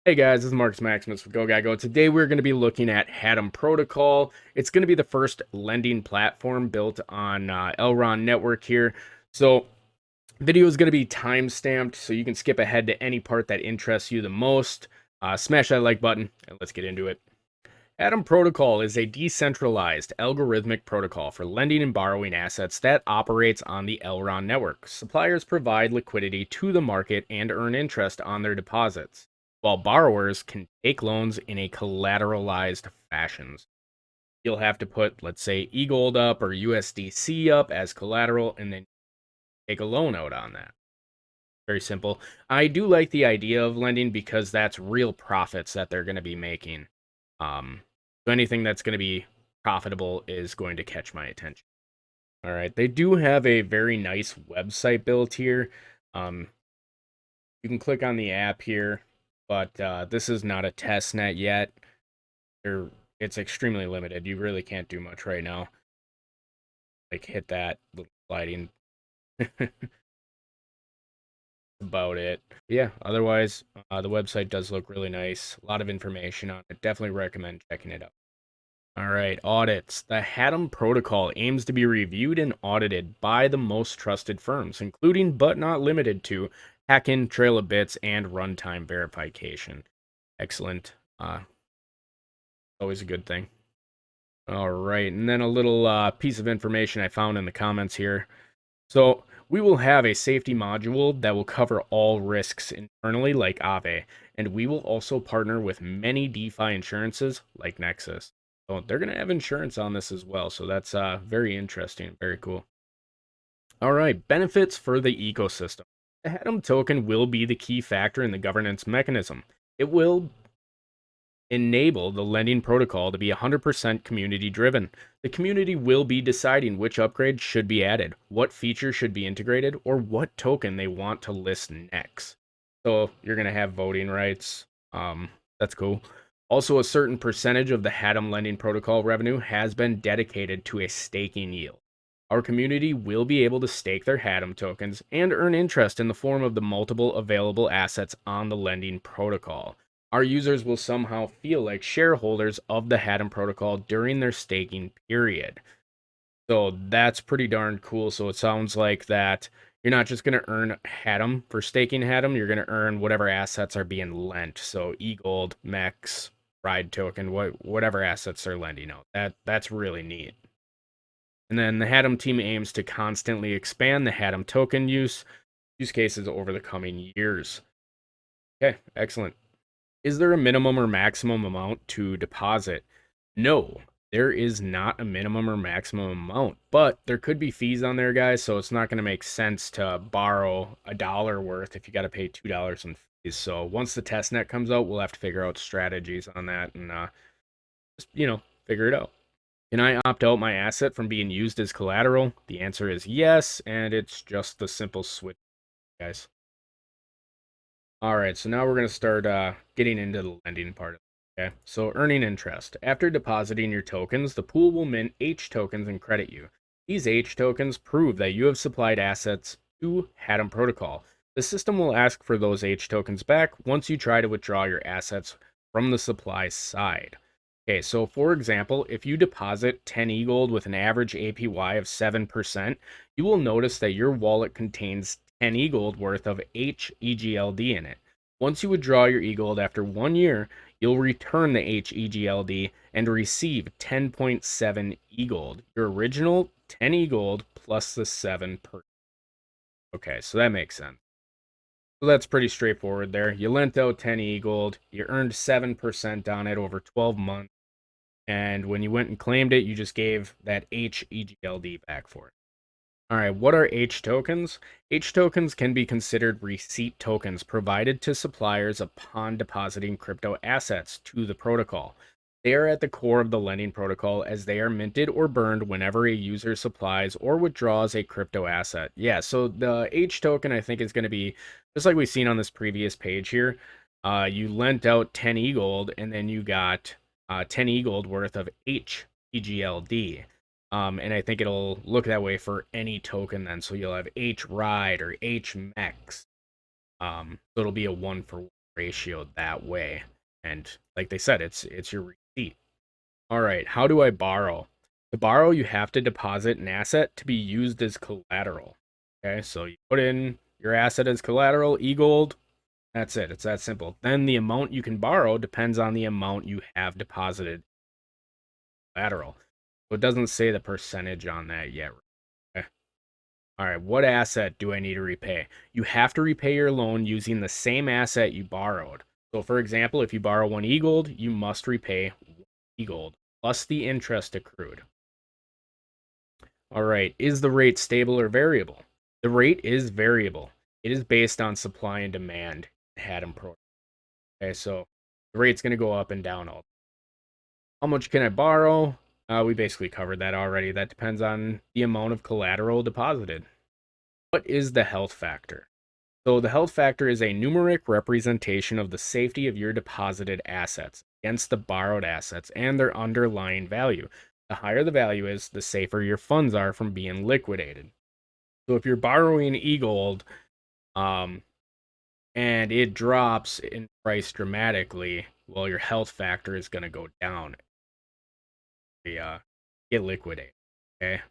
Hey guys, this is Marcus Maximus with GoGuyGo. Today we're going to be looking at Hatom Protocol. It's going to be the first lending platform built on Elrond Netwrok here. So video is going to be time stamped, so you can skip ahead to any part that interests you the most. Smash that like button and let's get into it. Hatom Protocol is a decentralized algorithmic protocol for lending and borrowing assets that operates on the Elrond network. Suppliers provide liquidity to the market and earn interest on their deposits, while borrowers can take loans in a collateralized fashion. You'll have to put, let's say, EGLD up or USDC up as collateral and then take a loan out on that. Very simple. I do like the idea of lending because that's real profits that they're going to be making. So anything that's going to be profitable is going to catch my attention. All right, they do have a very nice website built here. Um, you can click on the app here, but this is not a test net yet. It's extremely limited. You really can't do much right now. Like hit that little sliding. About it. Yeah, otherwise, the website does look really nice. A lot of information on it. Definitely recommend checking it out. All right, audits. The Hatom Protocol aims to be reviewed and audited by the most trusted firms, including but not limited to Hacken, Trail of Bits, and Runtime Verification. Excellent. Always a good thing. All right, and then a little piece of information I found in the comments here. So we will have a safety module that will cover all risks internally like Aave, and we will also partner with many DeFi insurances like Nexus. So they're going to have insurance on this as well, so that's very interesting, very cool. All right, benefits for the ecosystem. The Hatom token will be the key factor in the governance mechanism. It will enable the lending protocol to be 100% community driven. The community will be deciding which upgrades should be added, what features should be integrated, or what token they want to list next. So you're going to have voting rights. That's cool. Also, a certain percentage of the Hatom lending protocol revenue has been dedicated to a staking yield. Our community will be able to stake their Hatom tokens and earn interest in the form of the multiple available assets on the lending protocol. Our users will somehow feel like shareholders of the Hatom protocol during their staking period. So that's pretty darn cool. So it sounds like that you're not just going to earn Hatom for staking Hatom, you're going to earn whatever assets are being lent. So eGold, MEX, Ride token, whatever assets they're lending out. That's really neat. And then the Hatom team aims to constantly expand the Hatom token use cases over the coming years. Okay, excellent. Is there a minimum or maximum amount to deposit? No, there is not a minimum or maximum amount, but there could be fees on there, guys. So it's not going to make sense to borrow $1 worth if you got to pay $2 in fees. So once the test net comes out, we'll have to figure out strategies on that and just figure it out. Can I opt out my asset from being used as collateral? The answer is yes, and it's just the simple switch, guys. All right, so now we're going to start getting into the lending part. Okay, so earning interest. After depositing your tokens, the pool will mint H tokens and credit you. These H tokens prove that you have supplied assets to Hatom Protocol. The system will ask for those H tokens back once you try to withdraw your assets from the supply side. Okay, so for example, if you deposit 10 eGold with an average APY of 7%, you will notice that your wallet contains 10 eGold worth of HEGLD in it. Once you withdraw your eGold after 1 year, you'll return the HEGLD and receive 10.7 eGold. Your original 10 eGold plus the 7%. Okay, so that makes sense. So that's pretty straightforward there. You lent out 10 eGold, you earned 7% on it over 12 months, and when you went and claimed it, you just gave that HEGLD back for it. All right, what are H tokens? H tokens can be considered receipt tokens provided to suppliers upon depositing crypto assets to the protocol. They are at the core of the lending protocol as they are minted or burned whenever a user supplies or withdraws a crypto asset. Yeah, so the H token I think is going to be just like we've seen on this previous page here. You lent out 10 eGold and then you got 10 eGold worth of HEGLD. And I think it'll look that way for any token then. So you'll have H ride or H mex. So it'll be a 1-for-1. ratio that way. And like they said, it's your receipt. All right, how do I borrow? To borrow, you have to deposit an asset to be used as collateral. Okay, so you put in your asset as collateral, EGLD, that's it. It's that simple. Then the amount you can borrow depends on the amount you have deposited collateral. So it doesn't say the percentage on that yet. Okay. All right, what asset do I need to repay? You have to repay your loan using the same asset you borrowed. So for example, if you borrow one EGLD, you must repay EGLD plus the interest accrued. All right, is the rate stable or variable? The rate is variable. It is based on supply and demand. Hatom protocol. Okay, so the rate's going to go up and down all. How much can I borrow? We basically covered that already. That depends on the amount of collateral deposited. What is the health factor? So the health factor is a numeric representation of the safety of your deposited assets against the borrowed assets and their underlying value. The higher the value is, the safer your funds are from being liquidated. So if you're borrowing EGLD, and it drops in price dramatically, well, your health factor is going to go down. Get liquidated. Okay,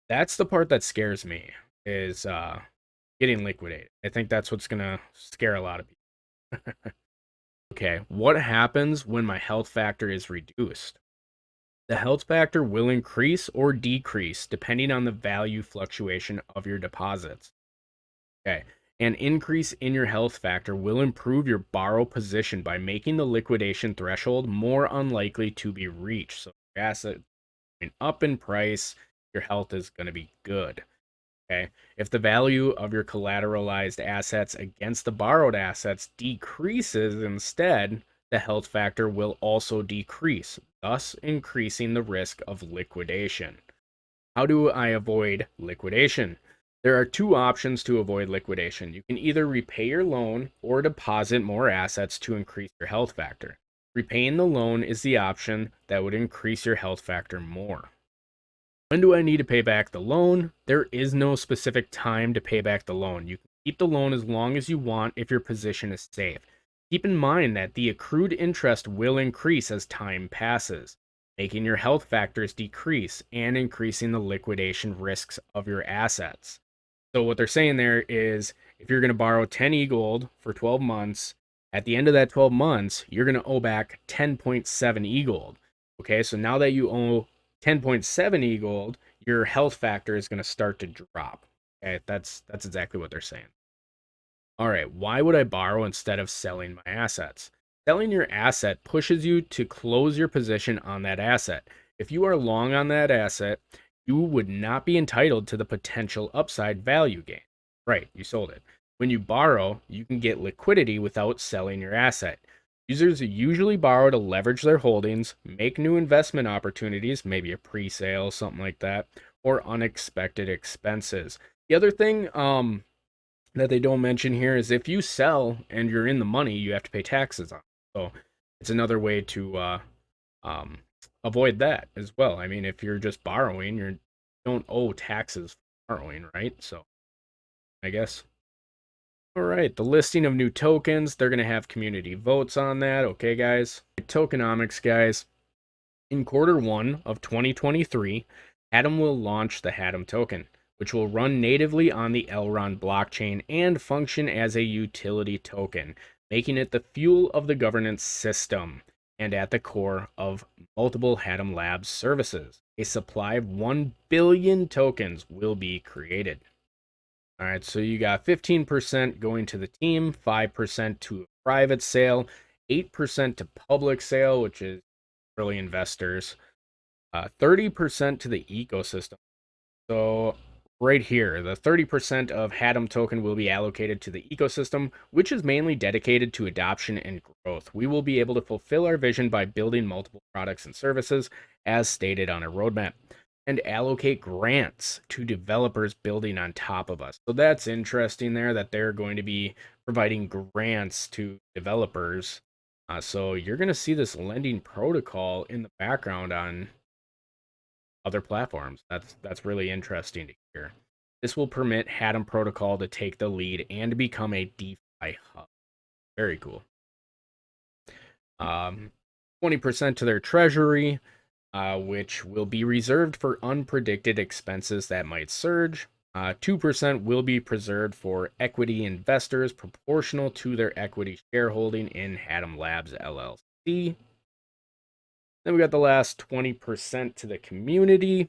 that's the part that scares me is getting liquidated. I think that's what's going to scare a lot of people. Okay, what happens when my health factor is reduced? The health factor will increase or decrease depending on the value fluctuation of your deposits. Okay. An increase in your health factor will improve your borrow position by making the liquidation threshold more unlikely to be reached. So, your asset going up in price, your health is going to be good. Okay. If the value of your collateralized assets against the borrowed assets decreases instead, the health factor will also decrease, thus increasing the risk of liquidation. How do I avoid liquidation? There are two options to avoid liquidation. You can either repay your loan or deposit more assets to increase your health factor. Repaying the loan is the option that would increase your health factor more. When do I need to pay back the loan? There is no specific time to pay back the loan. You can keep the loan as long as you want if your position is safe. Keep in mind that the accrued interest will increase as time passes, making your health factors decrease and increasing the liquidation risks of your assets. So what they're saying there is if you're going to borrow 10 EGLD for 12 months, at the end of that 12 months, you're going to owe back 10.7 EGLD. Okay, so now that you owe 10.7 EGLD, your health factor is going to start to drop. Okay, that's exactly what they're saying. All right, why would I borrow instead of selling my assets? Selling your asset pushes you to close your position on that asset. If you are long on that asset, you would not be entitled to the potential upside value gain. Right, you sold it. When you borrow, you can get liquidity without selling your asset. Users usually borrow to leverage their holdings, make new investment opportunities, maybe a pre-sale, something like that, or unexpected expenses. The other thing that they don't mention here is if you sell and you're in the money, you have to pay taxes on it. So it's another way to um, avoid that as well. I mean, if you're just borrowing, you don't owe taxes for borrowing, right? So I guess. All right, the listing of new tokens. They're going to have community votes on that. Okay, guys. Tokenomics, guys. In Q1 of 2023, Hatom will launch the Hatom token, which will run natively on the Elrond blockchain and function as a utility token, making it the fuel of the governance system and at the core of multiple Hatom Labs services. A supply of 1 billion tokens will be created. All right, so you got 15% going to the team, 5% to a private sale, 8% to public sale, which is early investors, 30% to the ecosystem. So right here, the 30% of Hatom token will be allocated to the ecosystem, which is mainly dedicated to adoption and growth. We will be able to fulfill our vision by building multiple products and services as stated on our roadmap, and allocate grants to developers building on top of us. So that's interesting there that they're going to be providing grants to developers. So you're going to see this lending protocol in the background on other platforms. That's really interesting to hear. This will permit Hatom Protocol to take the lead and become a DeFi hub. Very cool. 20% to their treasury, which will be reserved for unpredicted expenses that might surge. 2% will be preserved for equity investors proportional to their equity shareholding in Hatom Labs LLC. Then we got the last 20% to the community,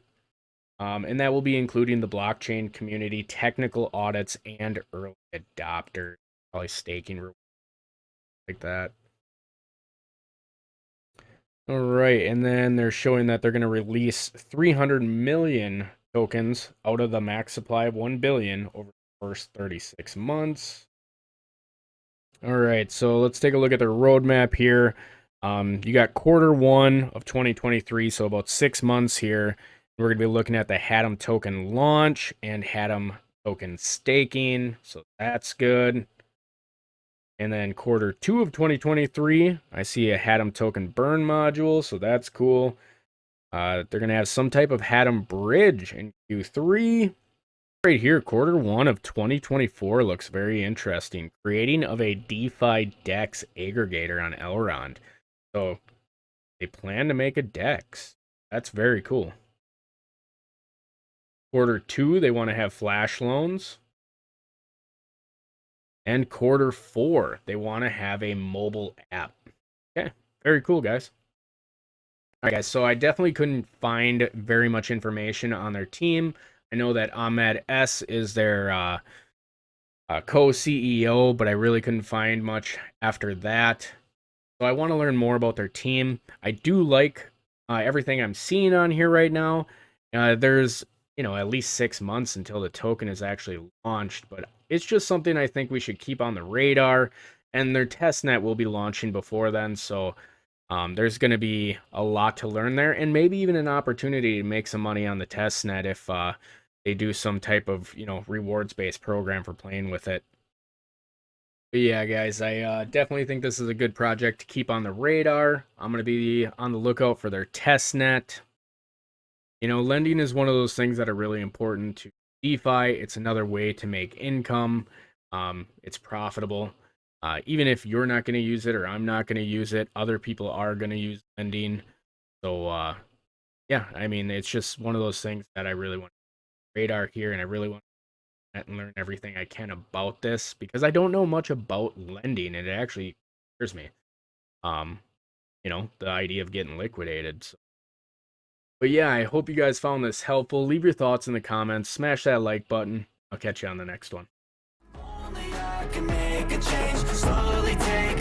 and that will be including the blockchain community, technical audits, and early adopters, probably staking like that. All right, and then they're showing that they're going to release 300 million tokens out of the max supply of 1 billion over the first 36 months. All right, so let's take a look at their roadmap here. You got Q1 of 2023, so about 6 months here. We're going to be looking at the Hatom token launch and Hatom token staking, so that's good. And then Q2 of 2023, I see a Hatom token burn module, so that's cool. They're going to have some type of Hatom bridge in Q3. Right here, Q1 of 2024 looks very interesting. Creating of a DeFi DEX aggregator on Elrond. So they plan to make a DEX. That's very cool. Q2, they want to have flash loans. And Q4, they want to have a mobile app. Okay, very cool, guys. All right, guys, so I definitely couldn't find very much information on their team. I know that Ahmed S is their co-CEO, but I really couldn't find much after that. So I want to learn more about their team. I do like everything I'm seeing on here right now. There's, at least 6 months until the token is actually launched, but it's just something I think we should keep on the radar. And their testnet will be launching before then, so there's going to be a lot to learn there, and maybe even an opportunity to make some money on the testnet if they do some type of, rewards-based program for playing with it. But yeah, guys, I definitely think this is a good project to keep on the radar. I'm going to be on the lookout for their testnet. Lending is one of those things that are really important to DeFi. It's another way to make income. It's profitable. Even if you're not going to use it or I'm not going to use it, other people are going to use lending. So, yeah, I mean, it's just one of those things that I really want to radar here, and I really want to learn everything I can about this because I don't know much about lending, and it actually scares me. The idea of getting liquidated. So. But yeah, I hope you guys found this helpful. Leave your thoughts in the comments. Smash that like button. I'll catch you on the next one. Only I can make a change, slowly take